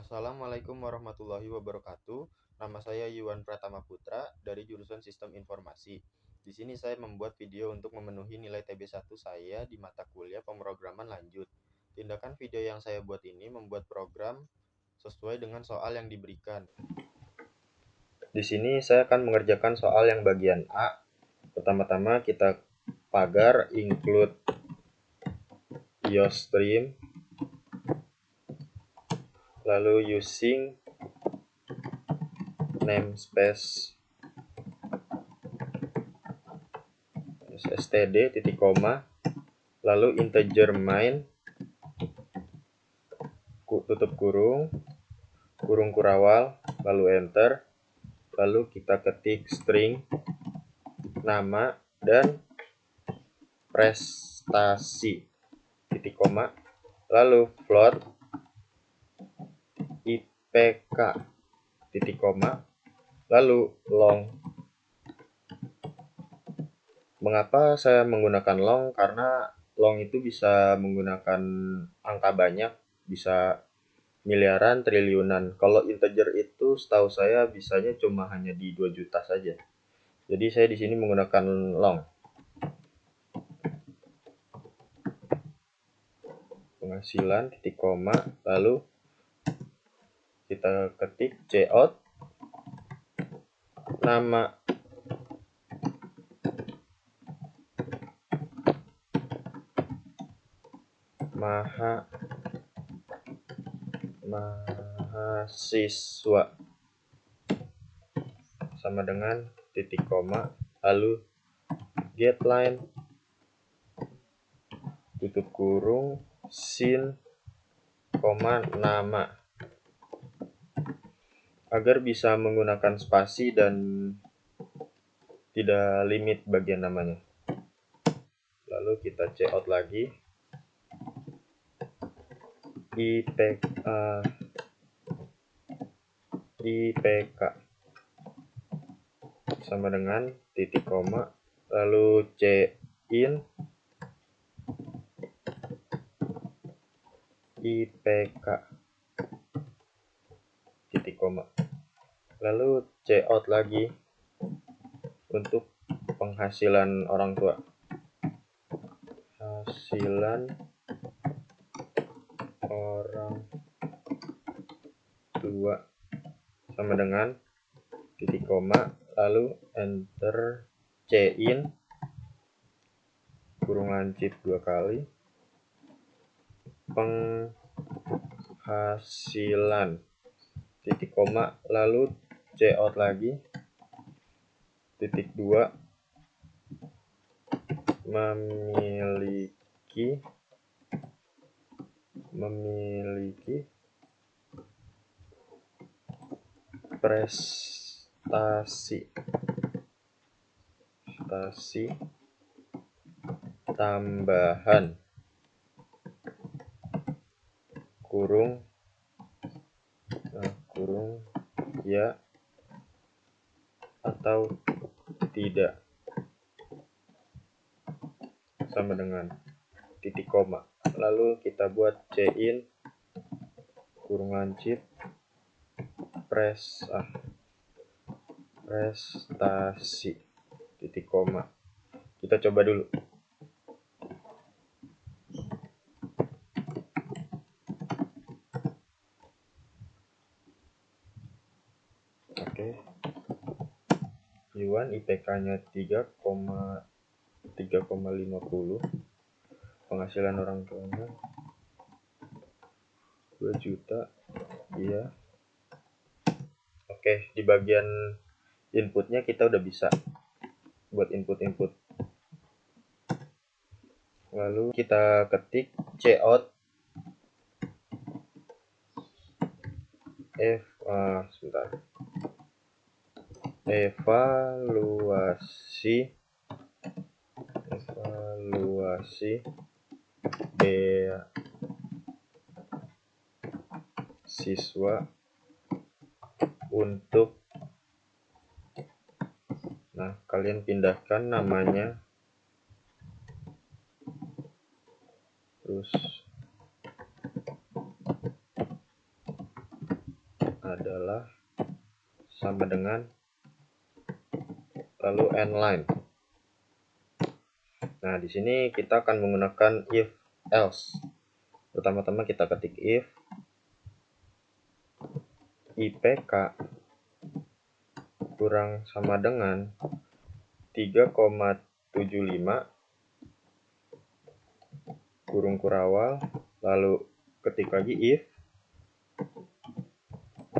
Assalamualaikum warahmatullahi wabarakatuh. Nama saya Yuwan Pratama Putra dari jurusan Sistem Informasi. Di sini saya membuat video untuk memenuhi nilai TB1 saya di mata kuliah pemrograman lanjut. Tindakan video yang saya buat ini membuat program sesuai dengan soal yang diberikan. Di sini saya akan mengerjakan soal yang bagian A. Pertama-tama kita pagar include iostream, lalu using namespace std titik koma, lalu integer main tutup kurung, kurung kurawal, lalu enter, lalu kita ketik string nama dan prestasi titik koma, lalu float IPK titik koma, lalu long. Mengapa saya menggunakan long? Karena long itu bisa menggunakan angka banyak, bisa miliaran, triliunan. Kalau integer itu setahu saya bisanya cuma hanya di 2 juta saja. Jadi saya di sini menggunakan long. Penghasilan titik koma, lalu kita ketik cout nama mahasiswa sama dengan titik koma, lalu get line tutup kurung sin koma nama. Agar bisa menggunakan spasi dan tidak limit bagian namanya. Lalu kita cout lagi IPK sama dengan titik koma, lalu in IPK titik koma, lalu cout lagi untuk penghasilan orang tua, hasilan orang tua sama dengan titik koma, lalu enter, in kurung lancip 2 kali, penghasilan titik koma, lalu cout lagi titik 2, memiliki prestasi tambahan kurung ya atau tidak sama dengan titik koma, lalu kita buat in kurung lancip prestasi titik koma. Kita coba dulu. Oke. Yuan IPK-nya 3,50. Penghasilan orang tuanya 2 juta. Iya. Oke, di bagian inputnya kita udah bisa buat input. Lalu kita ketik cout evaluasi beasiswa untuk, nah kalian pindahkan namanya, terus adalah sama dengan lalu n-line. Nah, di sini kita akan menggunakan if else. Pertama-tama kita ketik if IPK kurang sama dengan 3,75 kurung kurawal, lalu ketik lagi if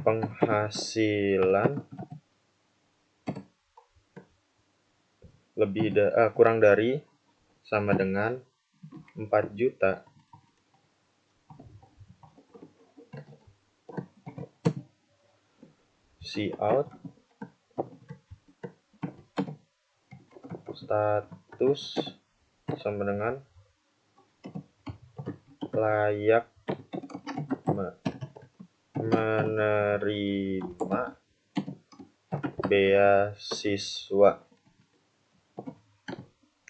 penghasilan kurang dari sama dengan 4 juta cout status sama dengan layak menerima beasiswa,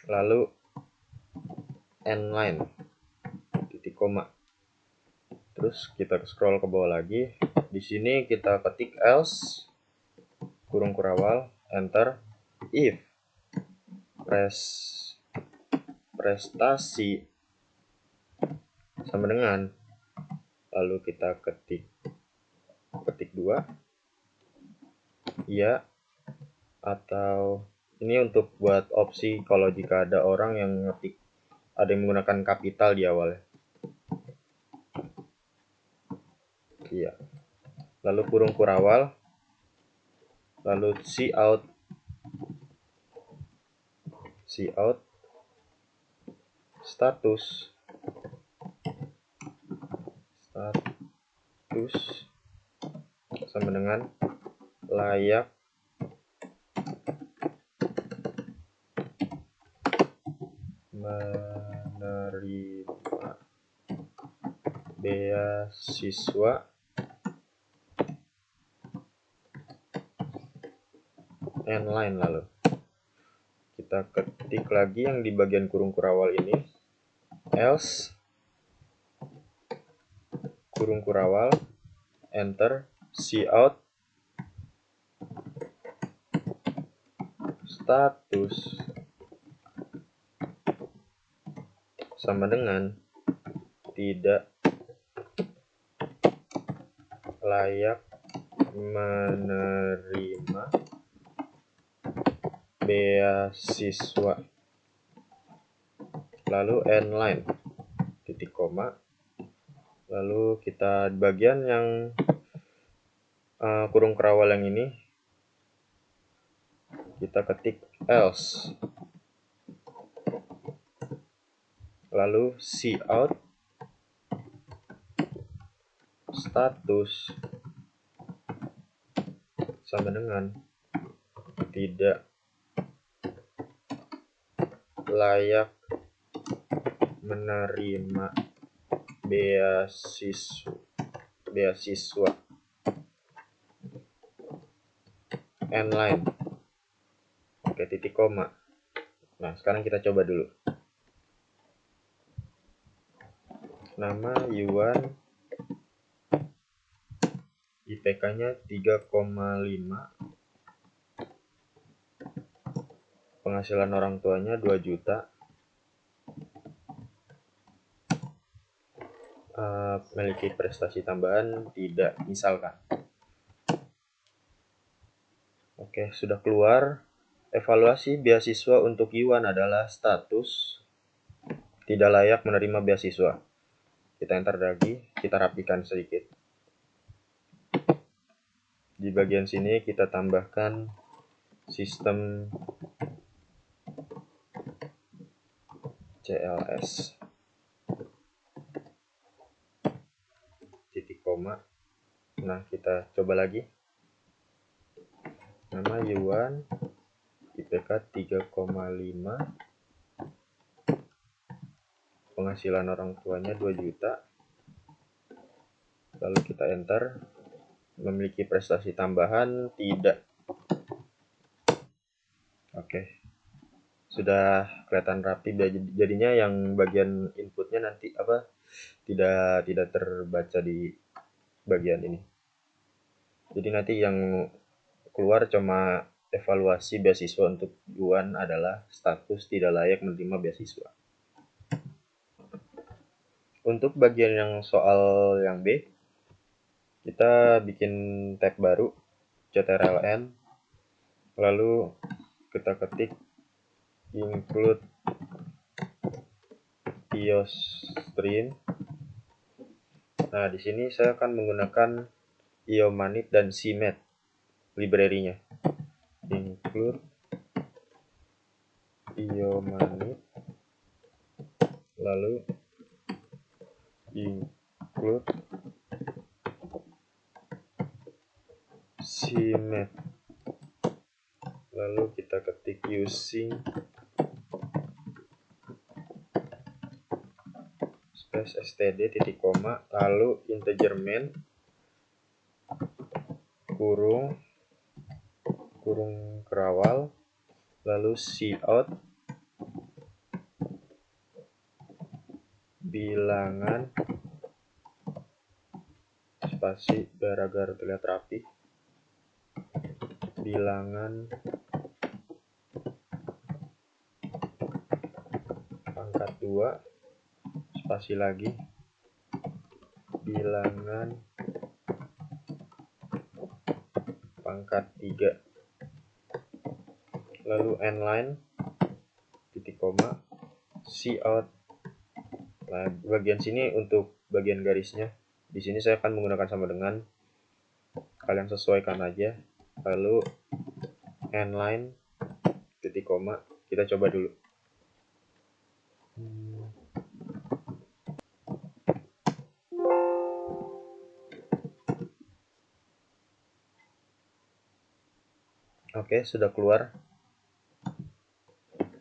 lalu n-line titik koma. Terus kita scroll ke bawah lagi. Di sini kita ketik else kurung kurawal, enter, if prestasi sama dengan, lalu kita ketik 2 ya, atau ini untuk buat opsi kalau jika ada orang yang ngetik ada yang menggunakan kapital di awal. Iya. Lalu kurung kurawal, lalu cout status sama dengan layak menerima beasiswa n-line. Lalu kita ketik lagi yang di bagian kurung kurawal ini, else kurung kurawal, enter, cout status sama dengan tidak layak menerima beasiswa, lalu n-line titik koma. Lalu kita bagian yang kurung kurawal yang ini kita ketik else, lalu cout status sama dengan tidak layak menerima beasiswa n-line. Oke, titik koma. Nah, sekarang kita coba dulu. Nama Yuan, IPK-nya 3,5, penghasilan orang tuanya 2 juta, memiliki prestasi tambahan tidak, misalkan. Oke, sudah keluar. Evaluasi beasiswa untuk Yuan adalah status tidak layak menerima beasiswa. Kita enter lagi, kita rapikan sedikit. Di bagian sini kita tambahkan sistem CLS titik koma. Nah, kita coba lagi. Nama Yuan, IPK 3,5, penghasilan orang tuanya 2 juta. Lalu kita enter, memiliki prestasi tambahan tidak. Oke, sudah kelihatan rapi. Jadinya yang bagian inputnya nanti tidak terbaca di bagian ini. Jadi nanti yang keluar cuma evaluasi beasiswa untuk Yuan adalah status tidak layak menerima beasiswa. Untuk bagian yang soal yang B, kita bikin tab baru, ctrln, lalu kita ketik include IOStream. Nah, di sini saya akan menggunakan IOManip dan CMath library-nya. Include IOManip, lalu include CMath, lalu kita ketik using space std titik koma, lalu integer main kurung kerawal, lalu cout bilangan spasi biar agar terlihat rapi, bilangan pangkat 2 spasi lagi, bilangan pangkat 3, lalu endline titik koma cout. Nah, bagian sini untuk bagian garisnya, di sini saya akan menggunakan sama dengan, kalian sesuaikan aja. Lalu endline titik koma, kita coba dulu. Oke, sudah keluar.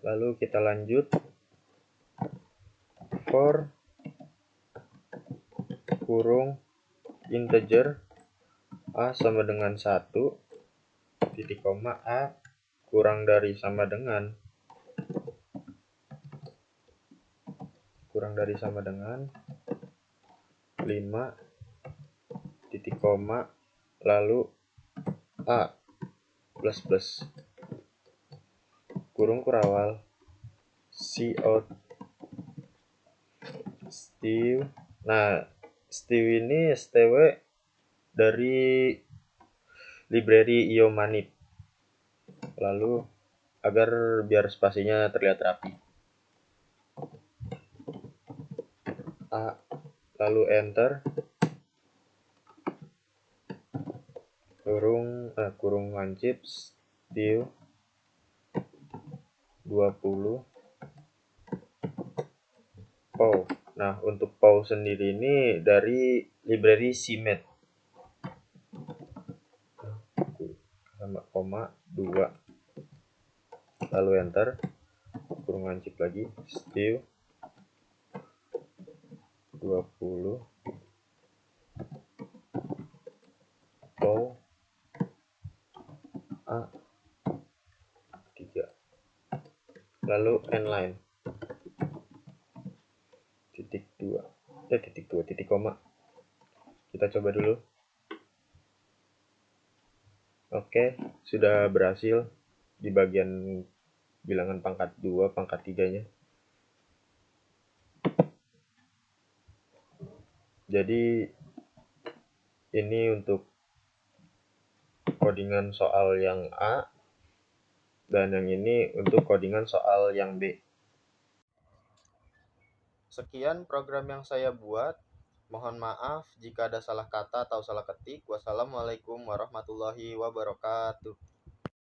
Lalu kita lanjut for kurung integer a sama dengan 1 titik koma a kurang dari sama dengan 5 titik koma, lalu a plus plus kurung kurawal cout stew. Nah, stew ini stw dari library IOManip, lalu agar biar spasinya terlihat rapi, a, lalu enter, kurung lancip stew 20 pow. Nah, untuk pow sendiri ini dari library CMath sama koma 2, lalu enter, kurung lancip lagi stew 20 pow a 3, lalu endline titik 2 titik koma. Kita coba dulu. Oke, sudah berhasil di bagian bilangan pangkat 2, pangkat 3-nya. Jadi ini untuk codingan soal yang A, dan yang ini untuk codingan soal yang B. Sekian program yang saya buat. Mohon maaf jika ada salah kata atau salah ketik. Wassalamualaikum warahmatullahi wabarakatuh.